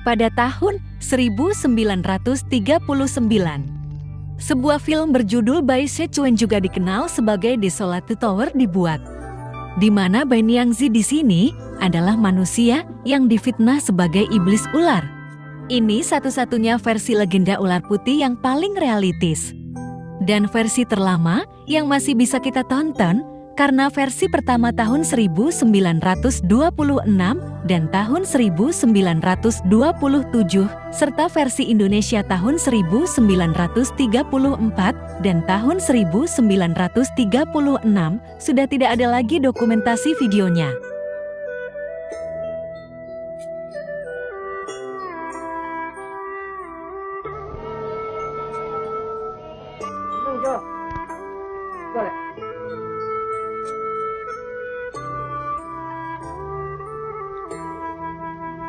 pada tahun 1939. Sebuah film berjudul Bai Shechuen juga dikenal sebagai Desolate Tower dibuat, di mana Bai Niangzi di sini adalah manusia yang difitnah sebagai iblis ular. Ini satu-satunya versi legenda ular putih yang paling realistis. Dan versi terlama yang masih bisa kita tonton karena versi pertama tahun 1926 dan tahun 1927 serta versi Indonesia tahun 1934 dan tahun 1936 sudah tidak ada lagi dokumentasi videonya.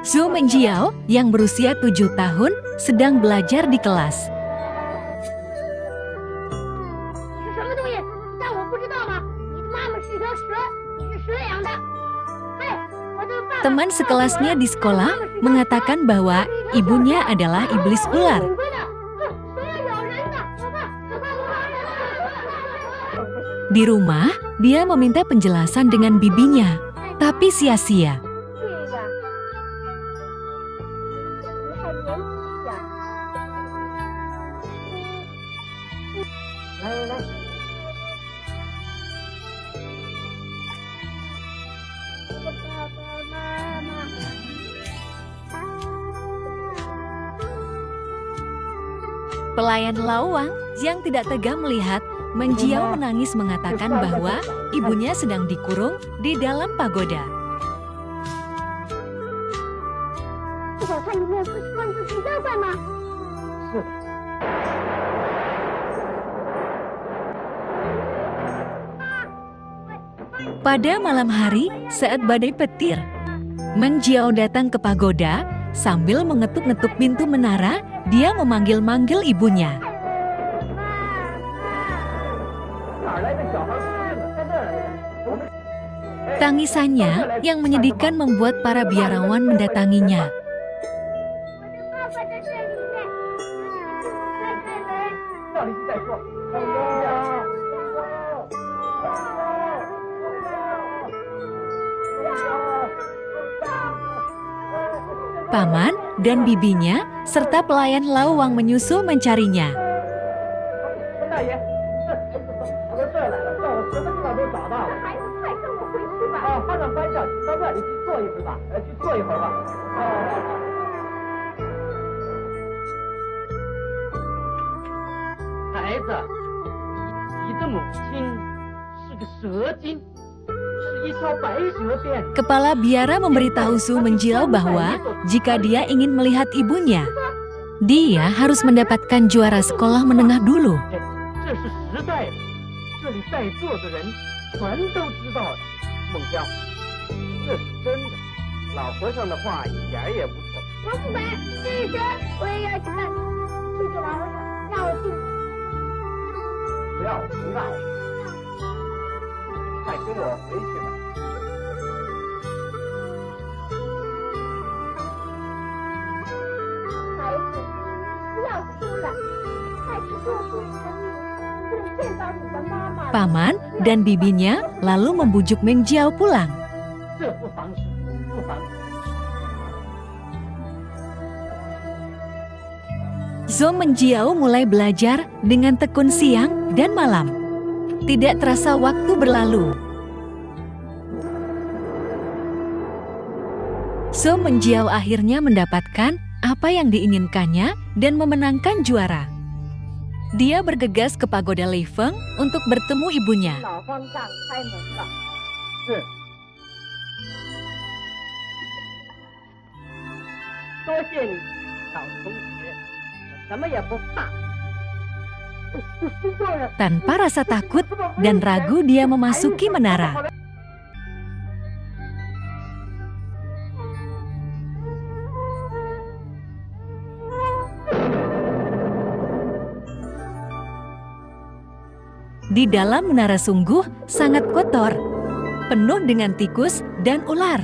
Zhou Menjiao yang berusia 7 tahun sedang belajar di kelas. Teman sekelasnya di sekolah mengatakan bahwa ibunya adalah iblis ular. Di rumah, dia meminta penjelasan dengan bibinya, tapi sia-sia. Pelayan Lawang yang tidak tega melihat Menjiao menangis mengatakan bahwa ibunya sedang dikurung di dalam pagoda. Pada malam hari, saat badai petir, Menjiao datang ke pagoda sambil mengetuk-ngetuk pintu menara. Dia memanggil-manggil ibunya. Tangisannya yang menyedihkan membuat para biarawan mendatanginya. Paman dan bibinya serta pelayan Lawang menyusul mencarinya. Kepala biara memberitahu Zhou Menjiao bahwa jika dia ingin melihat ibunya, dia harus mendapatkan juara sekolah menengah dulu. Paman dan bibinya lalu membujuk Menjiao pulang. Zhou Menjiao mulai belajar dengan tekun siang dan malam. Tidak terasa waktu berlalu. Zhou Menjiao akhirnya mendapatkan apa yang diinginkannya dan memenangkan juara. Dia bergegas ke pagoda Leifeng untuk bertemu ibunya. Tanpa rasa takut dan ragu, dia memasuki menara. Di dalam menara sungguh sangat kotor, penuh dengan tikus dan ular.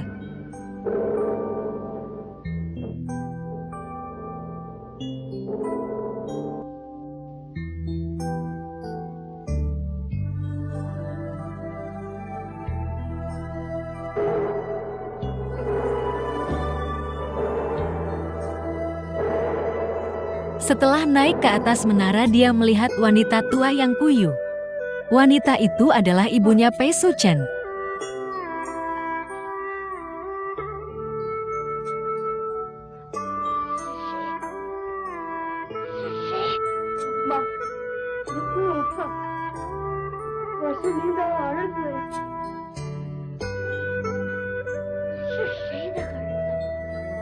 Setelah naik ke atas menara, dia melihat wanita tua yang kuyup. Wanita itu adalah ibunya Pei Suchen.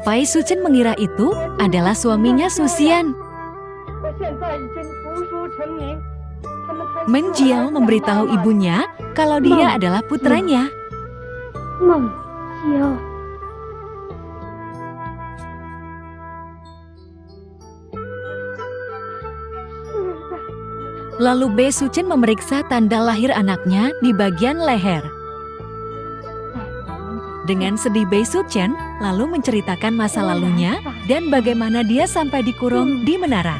Pei Suchen mengira itu adalah suaminya Susian. Meng Jiao memberitahu ibunya kalau dia adalah putranya. Lalu Bei Suchen memeriksa tanda lahir anaknya di bagian leher. Dengan sedih, Bei Suchen lalu menceritakan masa lalunya dan bagaimana dia sampai dikurung di menara.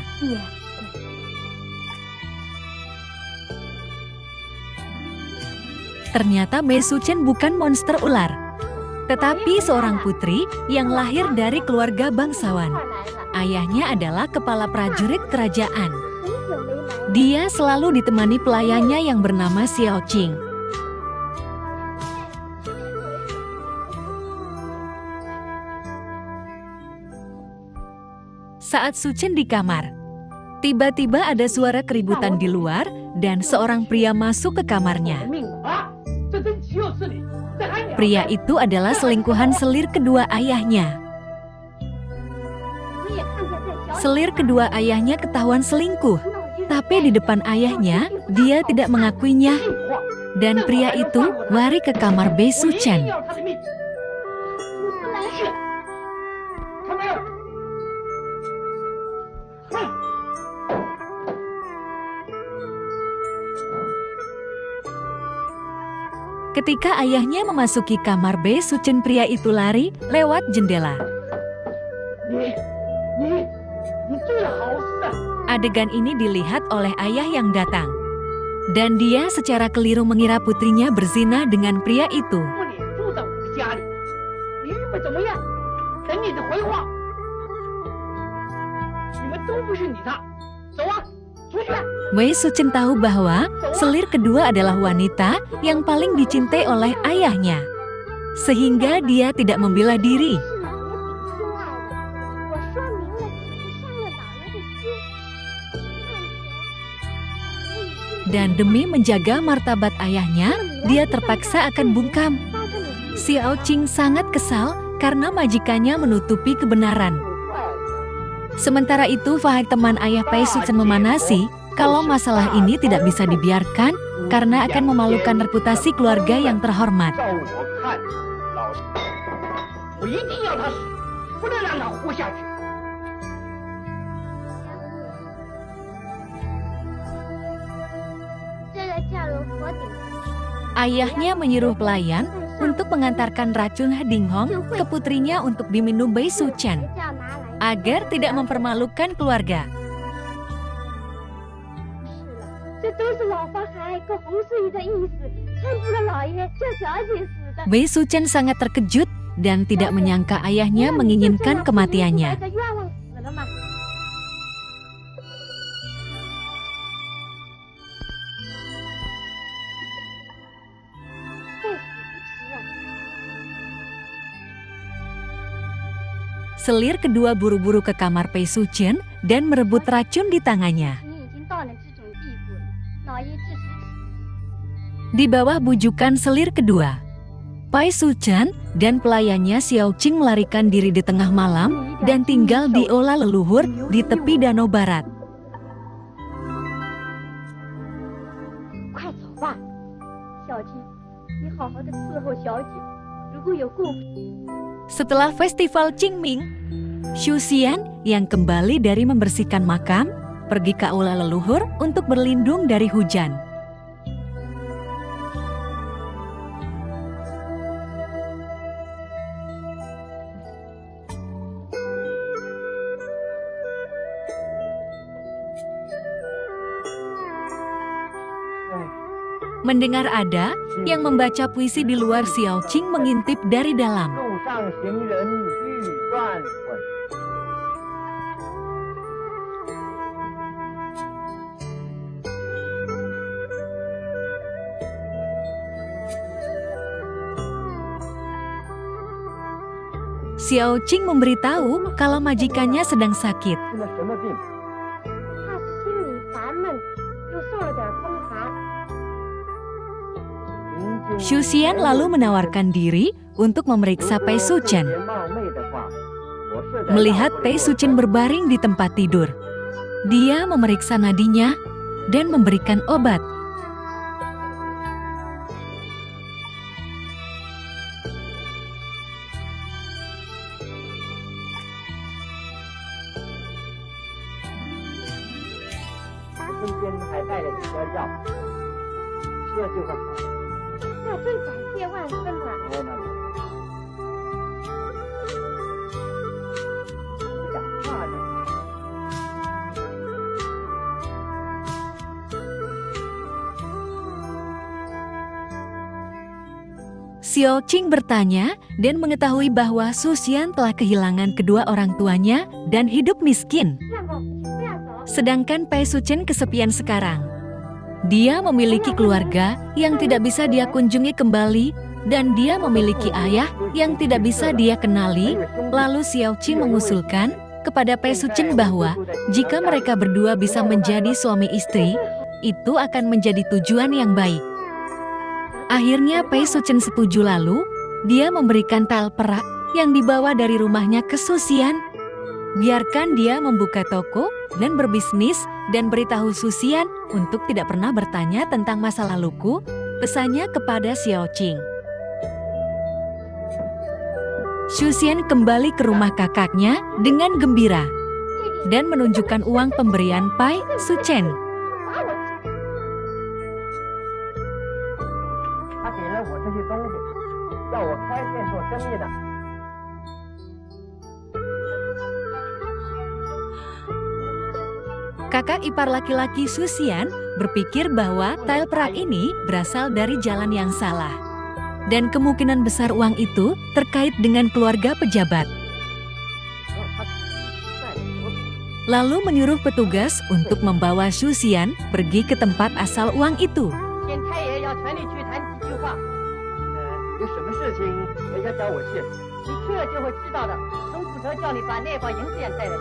Ternyata Bei Suchen bukan monster ular, tetapi seorang putri yang lahir dari keluarga bangsawan. Ayahnya adalah kepala prajurit kerajaan. Dia selalu ditemani pelayannya yang bernama Xiao Qing. Saat Suchen di kamar, tiba-tiba ada suara keributan di luar dan seorang pria masuk ke kamarnya. Pria itu adalah selingkuhan selir kedua ayahnya. Selir kedua ayahnya ketahuan selingkuh, tapi di depan ayahnya, dia tidak mengakuinya. Dan pria itu lari ke kamar Bei Suchen. Ketika ayahnya memasuki kamar Bei Suchen, pria itu lari lewat jendela. Adegan ini dilihat oleh ayah yang datang. Dan dia secara keliru mengira putrinya berzina dengan pria itu. Bei Suchen tahu bahwa selir kedua adalah wanita yang paling dicintai oleh ayahnya, sehingga dia tidak membela diri. Dan demi menjaga martabat ayahnya, dia terpaksa akan bungkam. Xiao Qing sangat kesal karena majikannya menutupi kebenaran. Sementara itu, Fahad, teman ayah Pei Suchen, memanasi kalau masalah ini tidak bisa dibiarkan karena akan memalukan reputasi keluarga yang terhormat. Ayahnya menyuruh pelayan untuk mengantarkan racun Ding Hong ke putrinya untuk diminum Bei Suchen agar tidak mempermalukan keluarga. Bei Suchen sangat terkejut dan tidak menyangka ayahnya menginginkan kematiannya. Selir kedua buru-buru ke kamar Pei Suchen dan merebut racun di tangannya. Di bawah bujukan selir kedua, Pei Suchen dan pelayannya Xiao Qing melarikan diri di tengah malam dan tinggal di olah leluhur di tepi danau barat. Setelah festival Qingming, Xu Xian yang kembali dari membersihkan makam, pergi ke aula leluhur untuk berlindung dari hujan. Mendengar ada yang membaca puisi di luar, Xiao Qing mengintip dari dalam. 路上行人欲断魂。 Xiao Qing memberitahu kalau majikannya sedang sakit. 是那什么病？他心里烦闷，又受了点风寒。 Xu Xian lalu menawarkan diri untuk memeriksa Pei Suchen. Melihat Pei Suchen berbaring di tempat tidur, dia memeriksa nadinya dan memberikan obat.那真感谢万分了。 Xiao Qing bertanya dan mengetahui bahwa Xu Xian telah kehilangan kedua orang tuanya dan hidup miskin. 让我不要走。 Sedangkan Pei Suchen kesepian sekarang. Dia memiliki keluarga yang tidak bisa dia kunjungi kembali dan dia memiliki ayah yang tidak bisa dia kenali. Lalu Xiao Qing mengusulkan kepada Pei Suchen bahwa jika mereka berdua bisa menjadi suami istri, itu akan menjadi tujuan yang baik. Akhirnya Pei Suchen setuju, lalu dia memberikan tael perak yang dibawa dari rumahnya ke Xu Xian. Biarkan dia membuka toko dan berbisnis dan beritahu Xu Xian untuk tidak pernah bertanya tentang masa laluku, pesannya kepada Xiao Qing. Xu Xian kembali ke rumah kakaknya dengan gembira dan menunjukkan uang pemberian Pei Suchen. 他给了我这些东西，要我开店做生意的。 Kakak ipar laki-laki Xu Xian berpikir bahwa tael perak ini berasal dari jalan yang salah. Dan kemungkinan besar uang itu terkait dengan keluarga pejabat. Lalu menyuruh petugas untuk membawa Xu Xian pergi ke tempat asal uang itu. 县太爷要全力去谈几句话。有什么事情也要找我去。你去了就会知道的。总捕头叫你把那把银子也带来。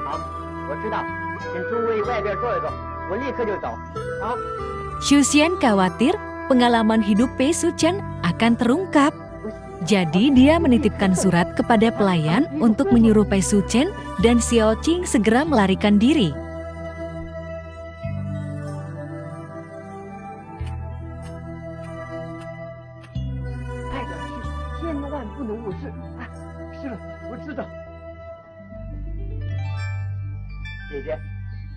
好，我知道。请诸位外边坐一坐，我立刻就走。好。 Xu Xian khawatir pengalaman hidup Pei Suchen akan terungkap. Jadi dia menitipkan surat kepada pelayan untuk menyuruh Pei Suchen dan Xiao Qing segera melarikan diri. 快点去，千万不能误事。啊，是了，我知道。姐姐，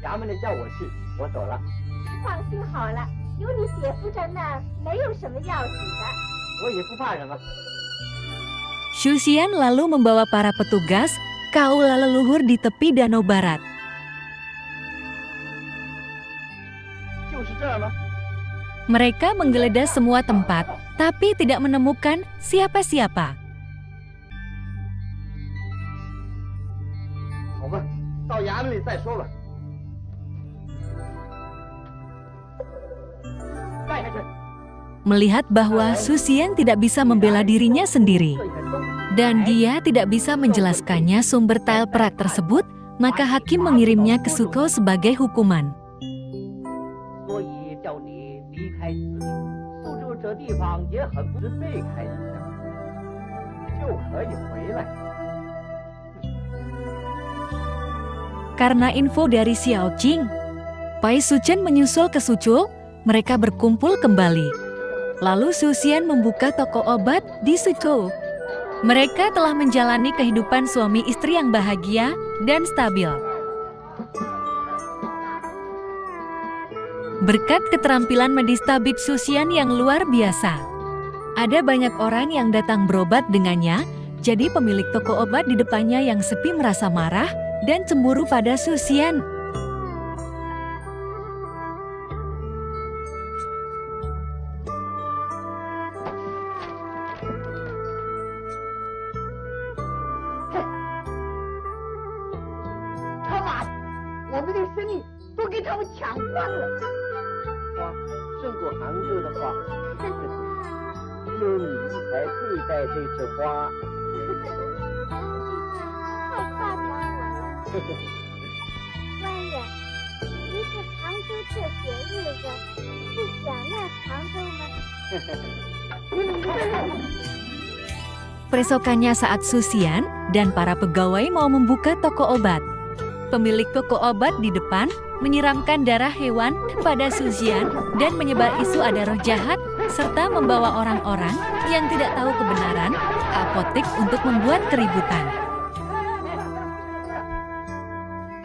衙门里叫我去，我走了。 放心好了，有你姐夫在那儿，没有什么要紧的。 我也不怕什么。 Xu Xian lalu membawa para petugas ke aula leluhur di tepi danau barat. 就是这儿吗？ Mereka menggeledah semua tempat, tapi tidak menemukan siapa-siapa. 好吧，到衙门里再说吧。带下去。 Melihat bahwa Xu Xian tidak bisa membela dirinya sendiri dan dia tidak bisa menjelaskannya sumber tael perak tersebut, maka hakim mengirimnya ke Sukou sebagai hukuman. 所以叫你离开此地，苏州这地方也很不备开一下，就可以回来。 Karena info dari Xiao Qing, Pei Suchen menyusul ke Suzhou, mereka berkumpul kembali. Lalu Xu Xian membuka toko obat di Suzhou. Mereka telah menjalani kehidupan suami istri yang bahagia dan stabil. Berkat keterampilan medis tabib Xu Xian yang luar biasa, ada banyak orang yang datang berobat dengannya, jadi pemilik toko obat di depannya yang sepi merasa marah dan cemburu pada Xu Xian. 宝贝的生意都给他们抢光了。花胜过杭州的花，只有你才配戴这枝花。太夸奖我了。官人，您是杭州这些日子是想念杭州吗？ Peresokannya saat Susian dan para pegawai mau membuka toko obat. Pemilik toko obat di depan menyiramkan darah hewan pada Susian dan menyebar isu ada roh jahat serta membawa orang-orang yang tidak tahu kebenaran ke apotek untuk membuat keributan.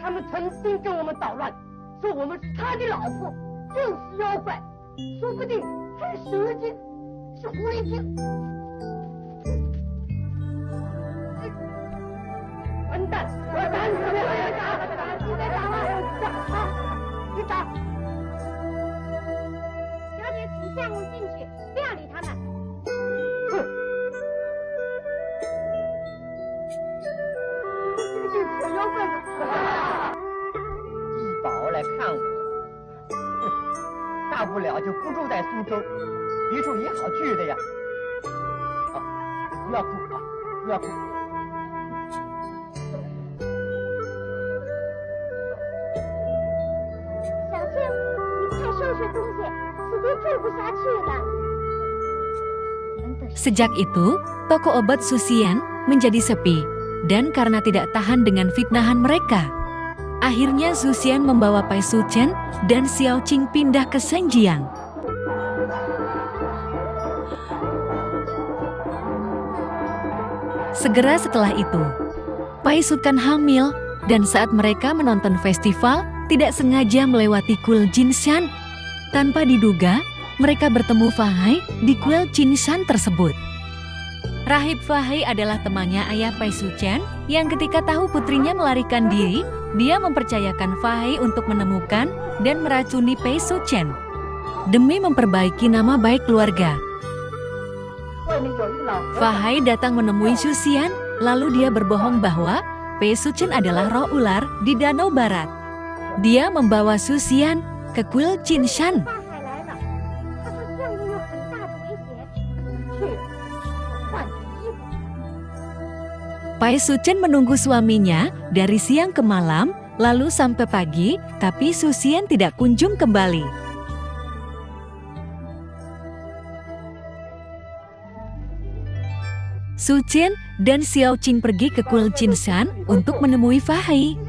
他们曾经跟我们捣乱，说我们是他的老婆，就是妖怪，说不定还是蛇精，是狐狸精。完蛋！完蛋！你别打了！你打！小姐，请相公进去，不要理他们。哼！这个小妖怪的！一宝来看我，大不了就不住在苏州，别处也好去的呀。啊，不要哭啊，不要哭。 Sejak itu, toko obat Susian menjadi sepi, dan karena tidak tahan dengan fitnahan mereka, akhirnya Susian membawa Pai Suchen dan Xiao Qing pindah ke Senjiang. Segera setelah itu, Pai Suchen hamil, dan saat mereka menonton festival, tidak sengaja melewati kuil Jinshan. Tanpa diduga, mereka bertemu Fahai di kuil Jinshan tersebut. Rahib Fahai adalah temannya ayah Pai Suchen yang ketika tahu putrinya melarikan diri, dia mempercayakan Fahai untuk menemukan dan meracuni Pai Suchen demi memperbaiki nama baik keluarga. Fahai datang menemui Susian, lalu dia berbohong bahwa Pai Suchen adalah roh ular di Danau Barat. Dia membawa Susian ke kuil Jinshan. Pai Suchen menunggu suaminya dari siang ke malam, lalu sampai pagi, tapi Susian tidak kunjung kembali. Suchen dan Xiao Qing pergi ke kuil Jinshan untuk menemui Fahai.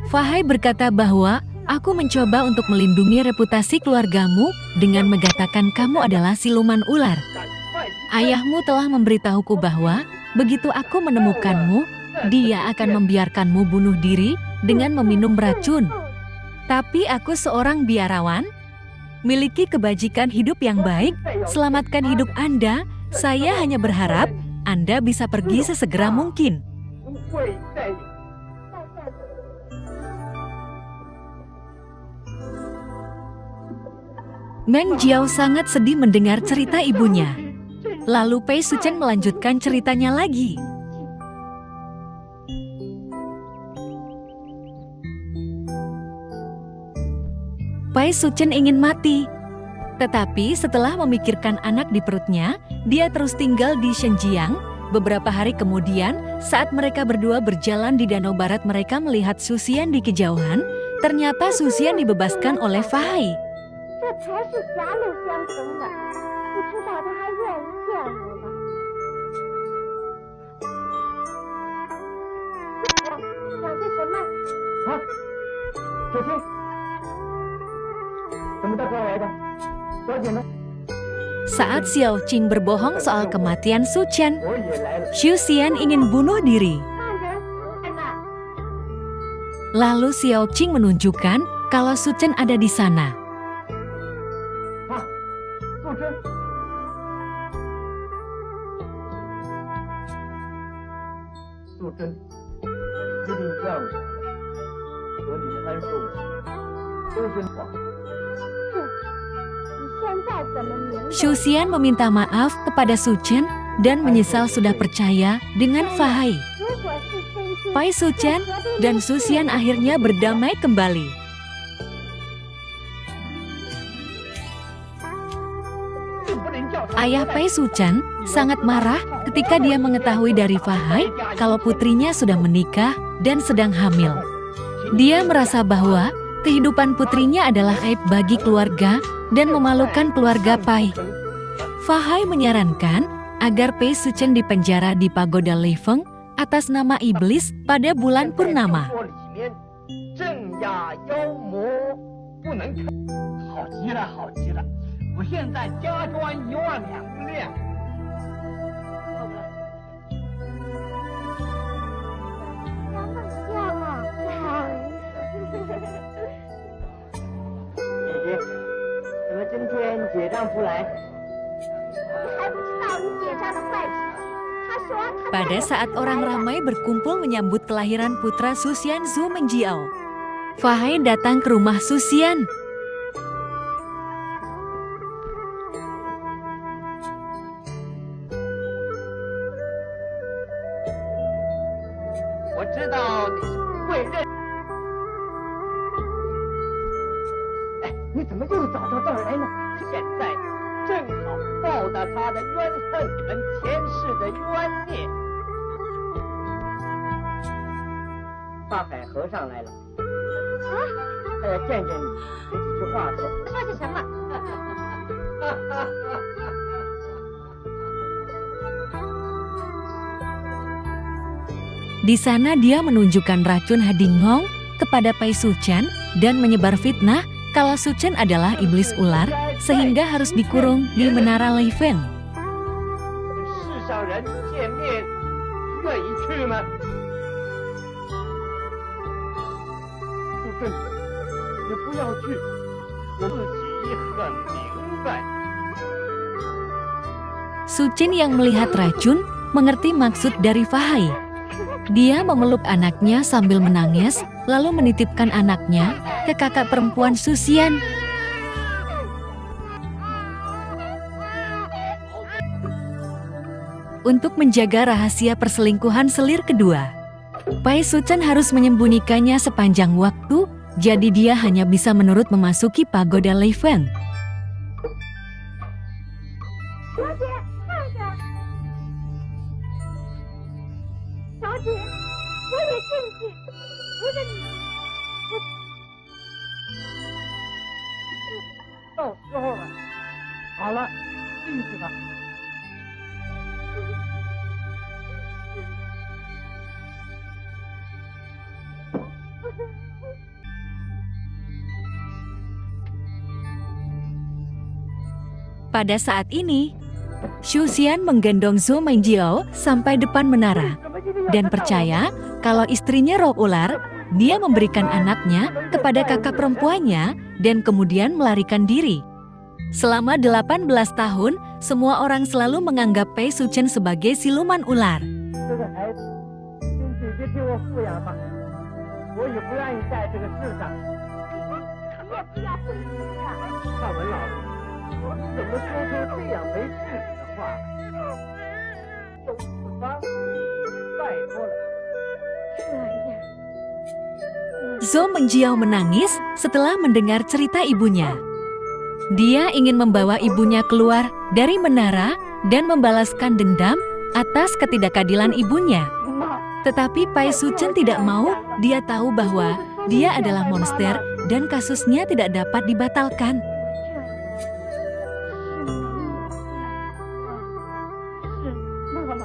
Fahai berkata bahwa aku mencoba untuk melindungi reputasi keluargamu dengan mengatakan kamu adalah siluman ular. Ayahmu telah memberitahuku bahwa begitu aku menemukanmu, dia akan membiarkanmu bunuh diri dengan meminum racun. Tapi aku seorang biarawan, miliki kebajikan hidup yang baik, selamatkan hidup Anda. Saya hanya berharap Anda bisa pergi sesegera mungkin. Meng Jiao sangat sedih mendengar cerita ibunya. Lalu Pai Suchen melanjutkan ceritanya lagi. Pai Suchen ingin mati. Tetapi setelah memikirkan anak di perutnya, dia terus tinggal di Senjiang. Beberapa hari kemudian, saat mereka berdua berjalan di Danau Barat, mereka melihat Susian di kejauhan. Ternyata Susian dibebaskan oleh Fahai. 这才是狭路相逢呢，不知道他还愿意见我吗？想些什么？啊，小青，怎么到这儿来的？小姐呢？ Saat Xiao Qing berbohong soal kematian Suchen, 我也来了。 Susian ingin bunuh diri. 慢着，安娜。 Lalu Xiao Qing menunjukkan kalau Suchen ada di sana. 啊，素贞，素贞，一定怨我了，求你宽恕我，都是谎。 Susian meminta maaf kepada Suchen dan menyesal sudah percaya dengan Fahai. Pai Suchen dan Susian akhirnya berdamai kembali. ayah Pai Suchen sangat marah ketika dia mengetahui dari Fahai kalau putrinya sudah menikah dan sedang hamil. Dia merasa bahwa kehidupan putrinya adalah aib bagi keluarga dan memalukan keluarga Pai. Fahai menyarankan agar Pai Suchen dipenjara di pagoda Leifeng atas nama iblis pada bulan purnama. 镇压妖魔不能看，好极了，好极了！我现在家赚12000两。要那么叫吗？姐姐，怎么今天姐丈不来？你还不知道你姐丈的坏脾气。他说他 Pada saat orang ramai berkumpul menyambut kelahiran putra Susian Zhu Menjiao, Fahai datang ke rumah Susian. 我知道你是不会认。哎，你怎么又找到这儿来呢？现在正好报答他的冤恨，你们前世的冤孽。法海和尚来了，他要见见你，有几句话说。说些什么？ Di sana dia menunjukkan racun Hadinghong kepada Pai Suchen dan menyebar fitnah kalau Suchen adalah iblis ular sehingga harus dikurung di menara Leifeng. 世上人见面，愿意去吗？杜正，你不要去，我自己很明白。 Suchen yang melihat racun mengerti maksud dari Fahai. Dia memeluk anaknya sambil menangis, lalu menitipkan anaknya ke kakak perempuan Susian. Untuk menjaga rahasia perselingkuhan selir kedua, Pai Suchen harus menyembunyikannya sepanjang waktu, jadi dia hanya bisa menurut memasuki pagoda Leifeng. 小姐，看着，小姐，我也进去，扶着你。到时候了，好了，进去吧。 Pada saat ini, Susian menggendong Zhu Menjiao sampai depan menara dan percaya kalau istrinya roh ular, dia memberikan anaknya kepada kakak perempuannya dan kemudian melarikan diri. Selama 18 tahun, semua orang selalu menganggap Pai Suchen sebagai siluman ular. 这个孩子，请姐姐替我抚养吧，我也不愿意在这个世上。你也不要回去了。汉文老师，怎么说出这样没事理的话来？有此方，拜托了。这样， Zhu Menjiao menangis setelah mendengar cerita ibunya. Dia ingin membawa ibunya keluar dari menara dan membalaskan dendam atas ketidakadilan ibunya. Tetapi Pai Suchen tidak mau, dia tahu bahwa dia adalah monster dan kasusnya tidak dapat dibatalkan. 是妈妈。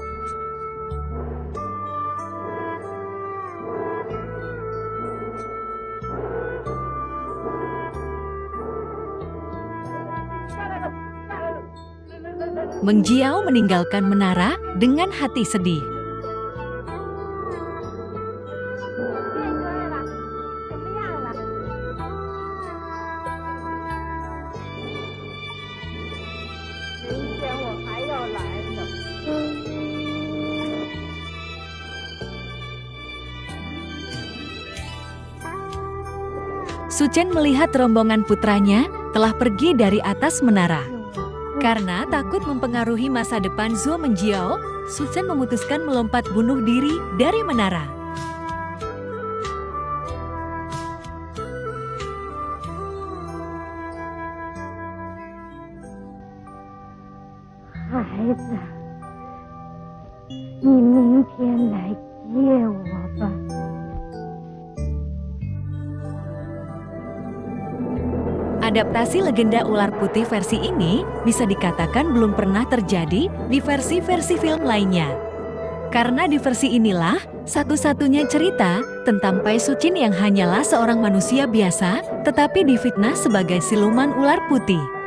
Menjiao meninggalkan menara dengan hati sedih. 变乖了，怎么样了？ 明天我还要来呢。 Suchen melihat rombongan putranya telah pergi dari atas menara. Karena takut mempengaruhi masa depan Zhu Menjiao, Suchen memutuskan melompat bunuh diri dari menara. 你明天来接我吧。 Adaptasi legenda ular putih versi ini bisa dikatakan belum pernah terjadi di versi-versi film lainnya. Karena di versi inilah satu-satunya cerita tentang Pai Sucin yang hanyalah seorang manusia biasa tetapi difitnah sebagai siluman ular putih.